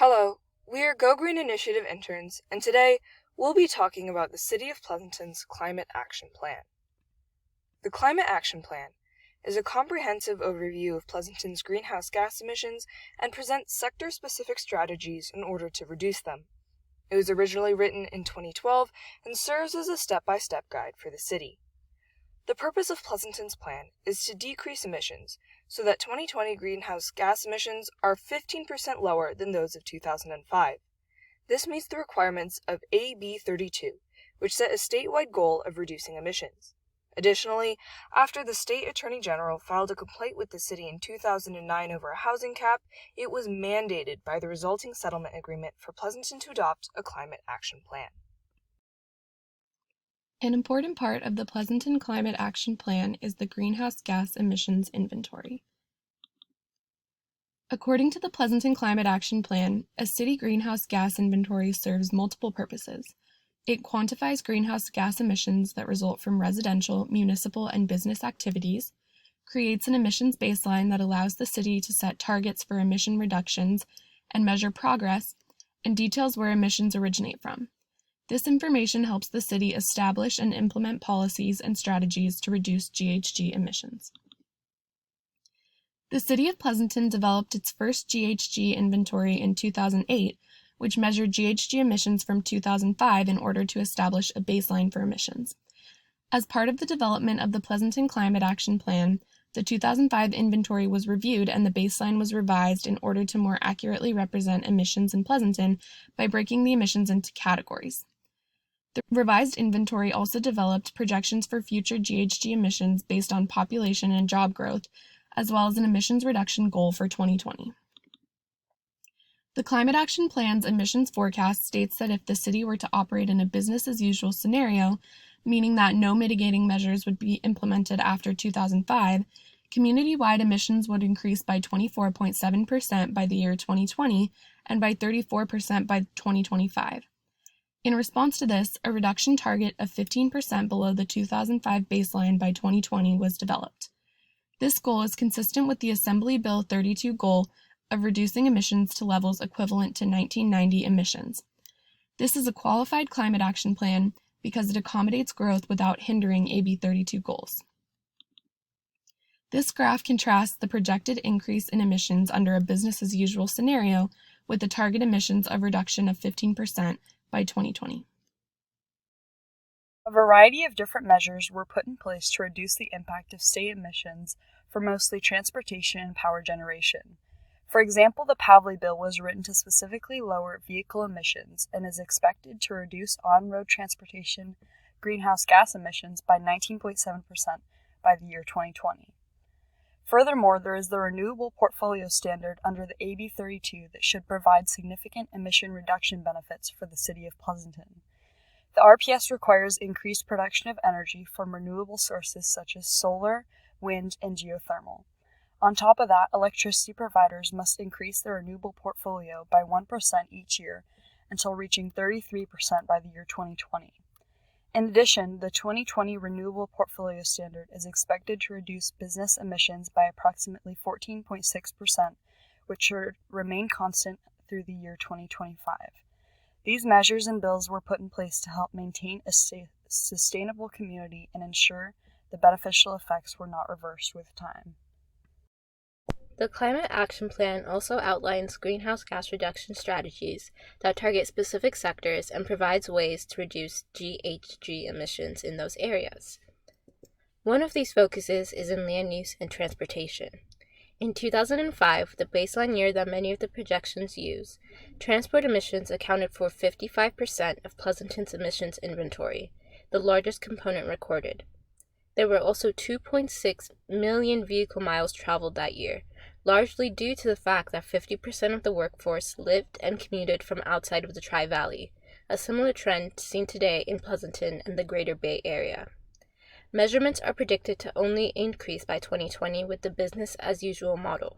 Hello, we are Go Green Initiative interns, and today we'll be talking about the City of Pleasanton's Climate Action Plan. The Climate Action Plan is a comprehensive overview of Pleasanton's greenhouse gas emissions and presents sector-specific strategies in order to reduce them. It was originally written in 2012 and serves as a step-by-step guide for the city. The purpose of Pleasanton's plan is to decrease emissions so that 2020 greenhouse gas emissions are 15% lower than those of 2005. This meets the requirements of AB 32, which set a statewide goal of reducing emissions. Additionally, after the state attorney general filed a complaint with the city in 2009 over a housing cap, it was mandated by the resulting settlement agreement for Pleasanton to adopt a climate action plan. An important part of the Pleasanton Climate Action Plan is the Greenhouse Gas Emissions Inventory. According to the Pleasanton Climate Action Plan, a city greenhouse gas inventory serves multiple purposes. It quantifies greenhouse gas emissions that result from residential, municipal, and business activities, creates an emissions baseline that allows the city to set targets for emission reductions and measure progress, and details where emissions originate from. This information helps the city establish and implement policies and strategies to reduce GHG emissions. The City of Pleasanton developed its first GHG inventory in 2008, which measured GHG emissions from 2005 in order to establish a baseline for emissions. As part of the development of the Pleasanton Climate Action Plan, the 2005 inventory was reviewed and the baseline was revised in order to more accurately represent emissions in Pleasanton by breaking the emissions into categories. The revised inventory also developed projections for future GHG emissions based on population and job growth, as well as an emissions reduction goal for 2020. The Climate Action Plan's emissions forecast states that if the city were to operate in a business-as-usual scenario, meaning that no mitigating measures would be implemented after 2005, community-wide emissions would increase by 24.7% by the year 2020 and by 34% by 2025. In response to this, a reduction target of 15% below the 2005 baseline by 2020 was developed. This goal is consistent with the Assembly Bill 32 goal of reducing emissions to levels equivalent to 1990 emissions. This is a qualified climate action plan because it accommodates growth without hindering AB 32 goals. This graph contrasts the projected increase in emissions under a business-as-usual scenario with the target emissions of reduction of 15% by 2020. A variety of different measures were put in place to reduce the impact of state emissions for mostly transportation and power generation. For example, the Pavley Bill was written to specifically lower vehicle emissions and is expected to reduce on-road transportation greenhouse gas emissions by 19.7% by the year 2020. Furthermore, there is the Renewable Portfolio Standard under the AB 32 that should provide significant emission reduction benefits for the City of Pleasanton. The RPS requires increased production of energy from renewable sources such as solar, wind, and geothermal. On top of that, electricity providers must increase their renewable portfolio by 1% each year until reaching 33% by the year 2020. In addition, the 2020 Renewable Portfolio Standard is expected to reduce business emissions by approximately 14.6%, which should remain constant through the year 2025. These measures and bills were put in place to help maintain a sustainable community and ensure the beneficial effects were not reversed with time. The Climate Action Plan also outlines greenhouse gas reduction strategies that target specific sectors and provides ways to reduce GHG emissions in those areas. One of these focuses is in land use and transportation. In 2005, the baseline year that many of the projections use, transport emissions accounted for 55% of Pleasanton's emissions inventory, the largest component recorded. There were also 2.6 million vehicle miles traveled that year, largely due to the fact that 50% of the workforce lived and commuted from outside of the Tri-Valley, a similar trend seen today in Pleasanton and the Greater Bay Area. Measurements are predicted to only increase by 2020 with the business-as-usual model.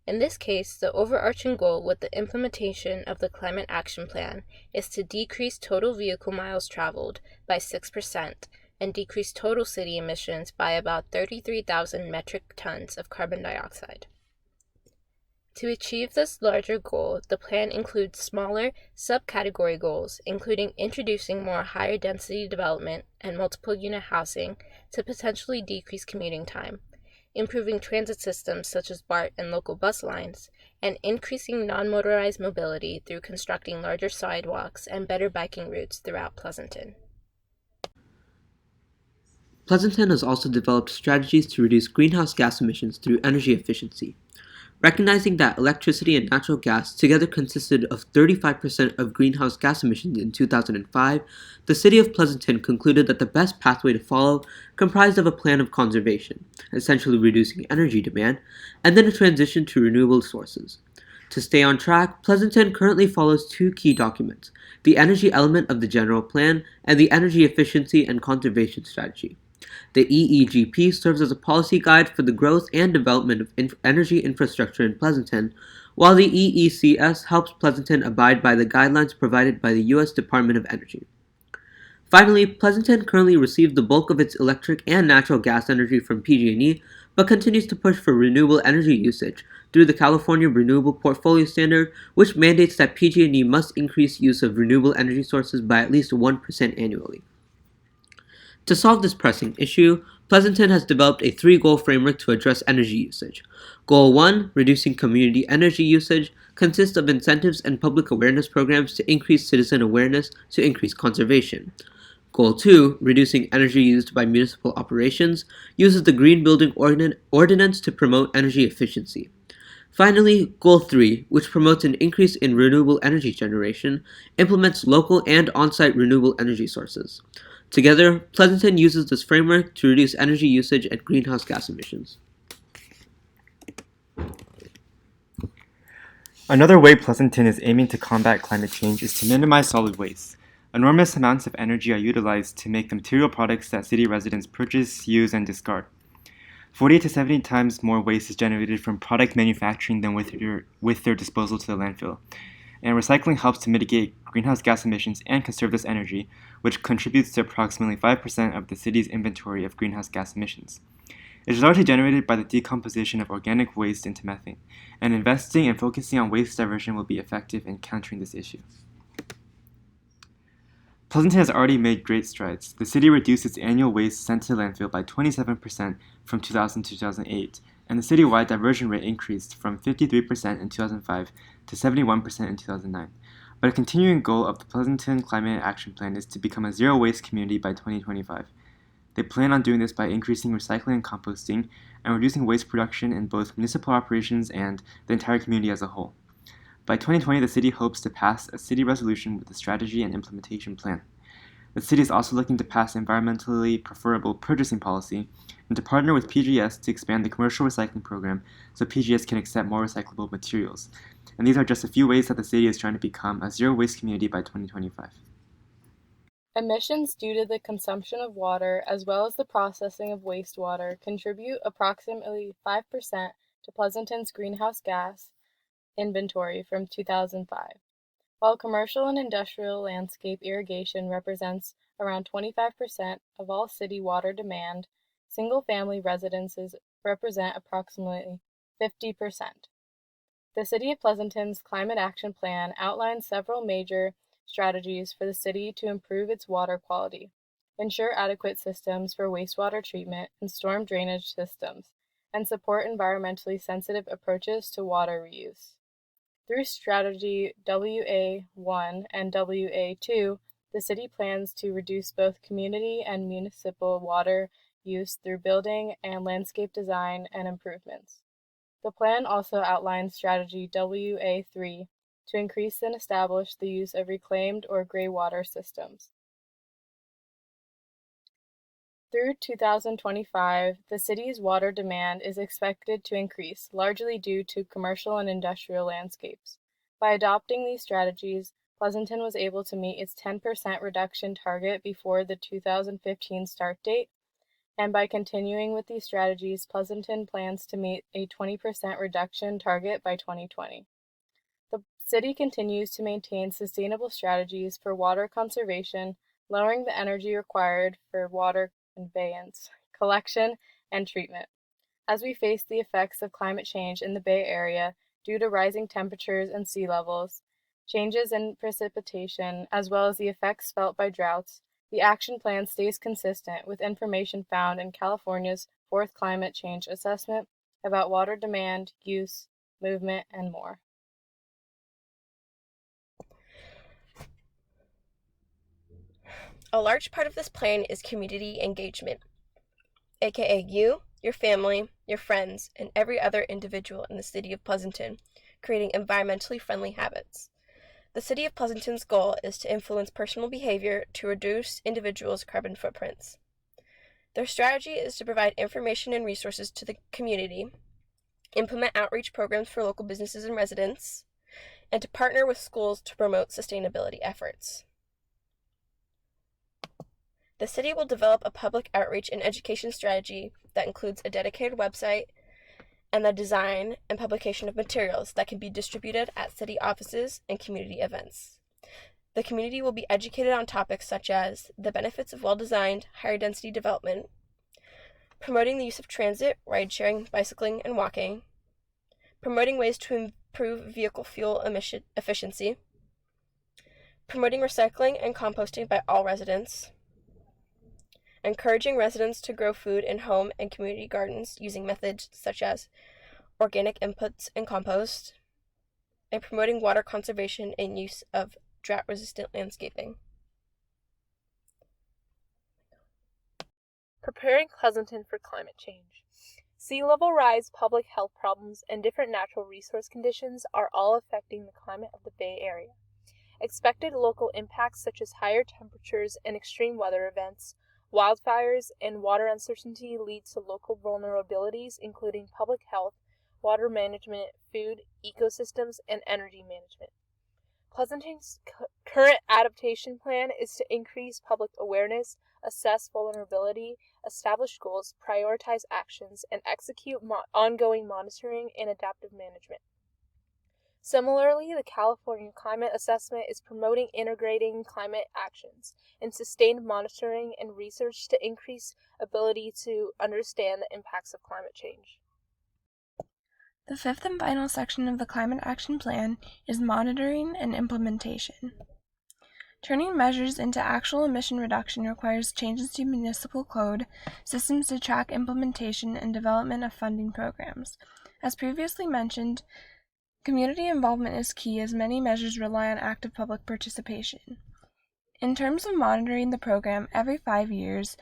In this case, the overarching goal with the implementation of the Climate Action Plan is to decrease total vehicle miles traveled by 6% and decrease total city emissions by about 33,000 metric tons of carbon dioxide. To achieve this larger goal, the plan includes smaller subcategory goals, including introducing more higher density development and multiple unit housing to potentially decrease commuting time, improving transit systems such as BART and local bus lines, and increasing non-motorized mobility through constructing larger sidewalks and better biking routes throughout Pleasanton. Pleasanton has also developed strategies to reduce greenhouse gas emissions through energy efficiency. Recognizing that electricity and natural gas together consisted of 35% of greenhouse gas emissions in 2005, the city of Pleasanton concluded that the best pathway to follow comprised of a plan of conservation, essentially reducing energy demand, and then a transition to renewable sources. To stay on track, Pleasanton currently follows two key documents: the energy element of the general plan and the energy efficiency and conservation strategy. The EEGP serves as a policy guide for the growth and development of energy infrastructure in Pleasanton, while the EECS helps Pleasanton abide by the guidelines provided by the U.S. Department of Energy. Finally, Pleasanton currently receives the bulk of its electric and natural gas energy from PG&E, but continues to push for renewable energy usage through the California Renewable Portfolio Standard, which mandates that PG&E must increase use of renewable energy sources by at least 1% annually. To solve this pressing issue, Pleasanton has developed a three-goal framework to address energy usage. Goal 1, reducing community energy usage, consists of incentives and public awareness programs to increase citizen awareness to increase conservation. Goal 2, reducing energy used by municipal operations, uses the Green Building Ordinance to promote energy efficiency. Finally, Goal 3, which promotes an increase in renewable energy generation, implements local and on-site renewable energy sources. Together, Pleasanton uses this framework to reduce energy usage and greenhouse gas emissions. Another way Pleasanton is aiming to combat climate change is to minimize solid waste. Enormous amounts of energy are utilized to make the material products that city residents purchase, use, and discard. 40 to 70 times more waste is generated from product manufacturing than with their disposal to the landfill. And recycling helps to mitigate greenhouse gas emissions and conserve this energy, which contributes to approximately 5% of the city's inventory of greenhouse gas emissions. It is largely generated by the decomposition of organic waste into methane, and investing and focusing on waste diversion will be effective in countering this issue. Pleasanton has already made great strides. The city reduced its annual waste sent to landfill by 27% from 2000 to 2008, and the citywide diversion rate increased from 53% in 2005 to 71% in 2009. But a continuing goal of the Pleasanton Climate Action Plan is to become a zero-waste community by 2025. They plan on doing this by increasing recycling and composting and reducing waste production in both municipal operations and the entire community as a whole. By 2020, the city hopes to pass a city resolution with a strategy and implementation plan. The city is also looking to pass environmentally preferable purchasing policy and to partner with PGS to expand the commercial recycling program so PGS can accept more recyclable materials. And these are just a few ways that the city is trying to become a zero-waste community by 2025. Emissions due to the consumption of water as well as the processing of wastewater contribute approximately 5% to Pleasanton's greenhouse gas inventory from 2005. While commercial and industrial landscape irrigation represents around 25% of all city water demand, single-family residences represent approximately 50%. The City of Pleasanton's Climate Action Plan outlines several major strategies for the city to improve its water quality, ensure adequate systems for wastewater treatment and storm drainage systems, and support environmentally sensitive approaches to water reuse. Through strategy WA1 and WA2, the city plans to reduce both community and municipal water use through building and landscape design and improvements. The plan also outlines strategy WA3 to increase and establish the use of reclaimed or gray water systems. Through 2025, the city's water demand is expected to increase, largely due to commercial and industrial landscapes. By adopting these strategies, Pleasanton was able to meet its 10% reduction target before the 2015 start date, and by continuing with these strategies, Pleasanton plans to meet a 20% reduction target by 2020. The city continues to maintain sustainable strategies for water conservation, lowering the energy required for water conveyance, collection, and treatment. As we face the effects of climate change in the Bay Area, due to rising temperatures and sea levels, changes in precipitation, as well as the effects felt by droughts, the action plan stays consistent with information found in California's fourth climate change assessment about water demand, use, movement, and more. A large part of this plan is community engagement, aka you, your family, your friends, and every other individual in the city of Pleasanton, creating environmentally friendly habits. The city of Pleasanton's goal is to influence personal behavior to reduce individuals' carbon footprints. Their strategy is to provide information and resources to the community, implement outreach programs for local businesses and residents, and to partner with schools to promote sustainability efforts. The city will develop a public outreach and education strategy that includes a dedicated website and the design and publication of materials that can be distributed at city offices and community events. The community will be educated on topics such as the benefits of well-designed, higher-density development, promoting the use of transit, ride-sharing, bicycling, and walking, promoting ways to improve vehicle fuel efficiency, promoting recycling and composting by all residents, encouraging residents to grow food in home and community gardens using methods such as organic inputs and compost, and promoting water conservation and use of drought-resistant landscaping. Preparing Pleasanton for climate change. Sea level rise, public health problems, and different natural resource conditions are all affecting the climate of the Bay Area. Expected local impacts such as higher temperatures and extreme weather events, wildfires, and water uncertainty lead to local vulnerabilities, including public health, water management, food, ecosystems, and energy management. Pleasanton's current adaptation plan is to increase public awareness, assess vulnerability, establish goals, prioritize actions, and execute ongoing monitoring and adaptive management. Similarly, the California Climate Assessment is promoting integrating climate actions and sustained monitoring and research to increase ability to understand the impacts of climate change. The fifth and final section of the Climate Action Plan is monitoring and implementation. Turning measures into actual emission reduction requires changes to municipal code, systems to track implementation, and development of funding programs. As previously mentioned, community involvement is key as many measures rely on active public participation. In terms of monitoring the program, every 5 years,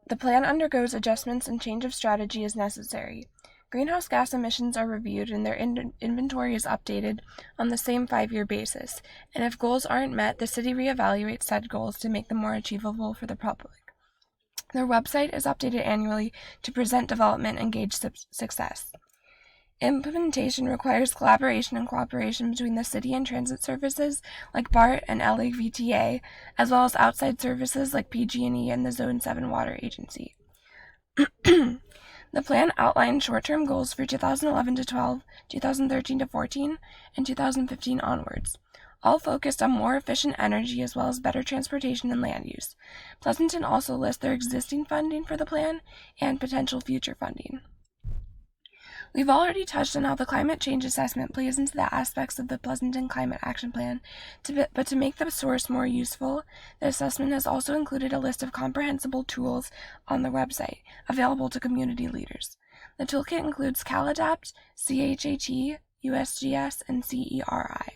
the plan undergoes adjustments and change of strategy as necessary. Greenhouse gas emissions are reviewed and their inventory is updated on the same 5-year basis, and if goals aren't met, the city reevaluates said goals to make them more achievable for the public. Their website is updated annually to present development and gauge success. Implementation requires collaboration and cooperation between the city and transit services like BART and LAVTA, as well as outside services like PG&E and the Zone 7 Water Agency. The plan outlines short-term goals for 2011 to 12, 2013 to 14, and 2015 onwards, all focused on more efficient energy as well as better transportation and land use. Pleasanton also lists their existing funding for the plan and potential future funding. We've already touched on how the climate change assessment plays into the aspects of the Pleasanton Climate Action Plan, but to make the source more useful, the assessment has also included a list of comprehensible tools on the website, available to community leaders. The toolkit includes CalAdapt, CHAT, USGS, and CERI.